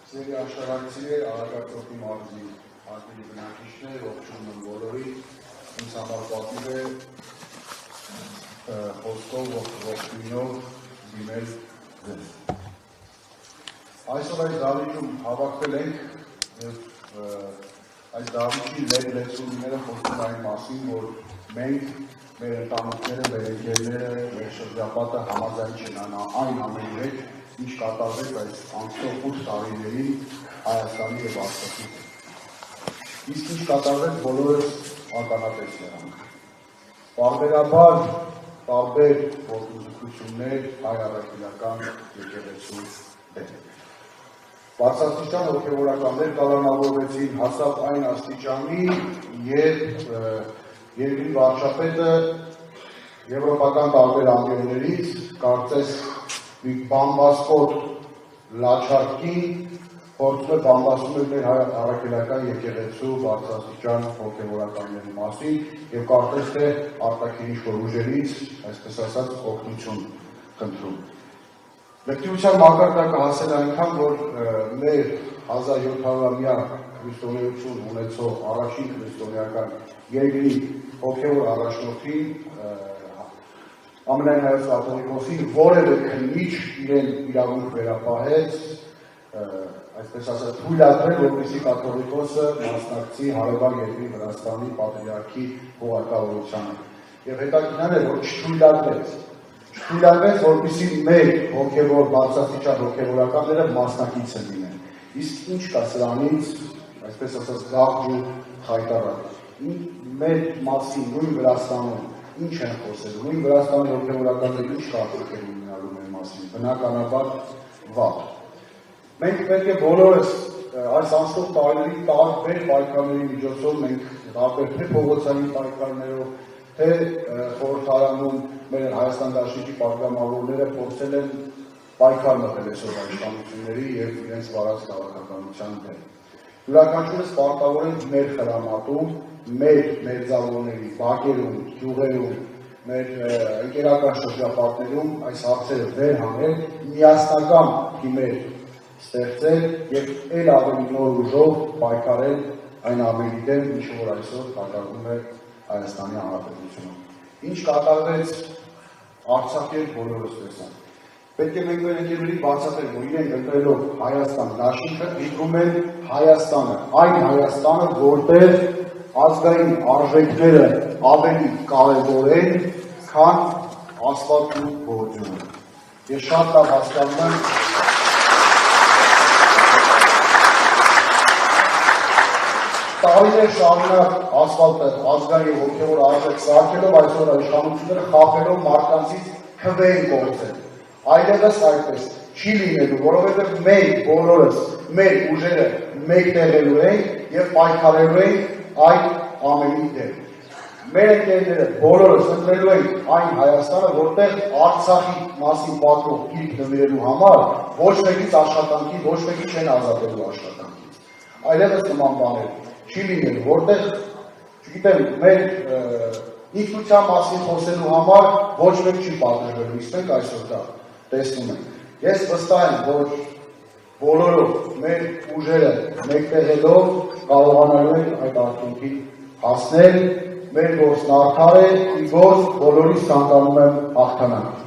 Ձերի աշտարակցիներ, Արագածոքի մարզի հարգելի բնակիչներ, ողջունում եմ բոլորին, ինձ համար պատիվ է խոսքով ողջույնով դիմել ձեզ։ Այսօր այս դահլիճում հավաքվել ենք եւ այս դահլիճի լեցունները խոսում այն մասին, որ մենք, մեր ընտանիքները, մեր ընկերները, մեր շրջապատը համաձայն չեն այն ամենի հետ, ինչ կատարվեց այս անցնող 8 տարիներին Հայաստանի եւ Արցախի հետ։ Իսկ ինչ կատարվեց բոլորս ականատես եղանք։ Պարբերաբար տարբեր ոտնձգություններ հայ առաքելական եկեղեցու դեմ։ Բարձրաստիճան հոգևորականներ կալանավորվեցին, հասավ այն աստիճանի, երբ երկրի վարչապետը եվրոպական տարբեր անկերներից կարծես մի բամբասկոտ լաչարկին փորձում է բամբասում մեր հայ առաքելական եկեղեցու բարձրաստիճան հոգևորականների մասին եւ կարծես թե արտաքին ինչ-որ ուժերից, այսպես ասած, օգնություն խնդրում։ Լեկտիվության մակարդակը հասել այնքան, որ մեր 1700-ամյա քրիստոնեություն ունեցող առաջին քրիստոնեական երկրի հոգևոր առաջնորդին Ամենայն Հայոց կաթողիկոսին որևէ քննիչ իրեն իրավունք վերապահեց, այսպես ասած, թույլատրել, որպեսզի կաթողիկոսը մասնակցի հարևան երկրի Վրաստանի պատրիարքի հողարկավորությանը։ Եվ հետաքրքրն է, որ չթույլատրեց, որպեսզի մեր հոգևոր բարձրաստիճան հոգևորականները մասնակից լինեն։ Իսկ ինչ կա սրանից, այսպես ասած, գաղջ ու խայտառակ։ Մեր մասին նույն Վրաստանում ինչ են խոսելու, նույն Վրաստանի հոգևորականները ինչ կարծիք են ունենալու մեր մասին, բնականաբար վատ։ Մենք պետք է բոլորս այս անցնող տարիների տարբեր պայքարների միջոցով մենք տարբեր թե փողոցային պայքարներով, թե խորհրդարանում մեր Հայաստան դաշնիկի պատգամավորները փորձել են պայքար մղել այսօր իշխանությունների եւ իրենց վարած քաղաքականության դեմ։ Յուրաքանչյուրս պարտավոր ենք մեր խրամատում, մեր մերձավորների, բակերում, գյուղերում, մեր ընկերական շրջապատներում այս հարցերը վեր հանել, միասնական թիմեր ստեղծել եւ ել ավելի նոր ուժով պայքարել այն ամենի դեմ, ինչը որ այսօր կատարվում է Հայաստանի Հանրապետությունում։ Ինչ կատարվեց Արցախի բոլորս տեսանք։ Պետք է մենք մեր ընկերների բացատրենք, որ իրենք ընտրելով Հայաստան դաշինքը ընտրում են Հայաստանը, այն Հայաստանը, որտեղ ազգային արժեքները ավելի կարևոր են, քան ասֆալտի գործունեությունը։ Ես շատ լավ հասկանում եմ տարիներ շարունակ ասֆալտը ազգային հոգևոր արժեք սարքելով այսօր իշխանությունները խաբելով մարդկանցից քվե են գործել։ Այլևս այդպես չի լինելու, որովհետև մենք բոլորս մեր ուժերը մեկտեղելու ենք եւ պայքարելու ենք այդ ամենի դեմ։ Մեր ընկերները բոլորս ընտրելու ենք այն Հայաստանը, որտեղ Արցախի մասին պատմող գիրք նվիրելու համար ոչ մեկից աշխատանքի, ոչ մեկի չեն ազատելու աշխատանքից։ Այլևս նման բաներ չի լինելու, որտեղ, չգիտեմ, մեր ինքնության մասին խոսելու համար ոչ մեկ չի պատժվելու, իսկ մենք այսօր դա տեսնում ենք։ Ես վստահ եմ, որ բոլորով մեր ուժերը մեկտեղելով կարողանալու են այդ արդյունքի հասնել, մեր գործն արդար է, ի գործ բոլորիս ցանկանում եմ հաղթանակ։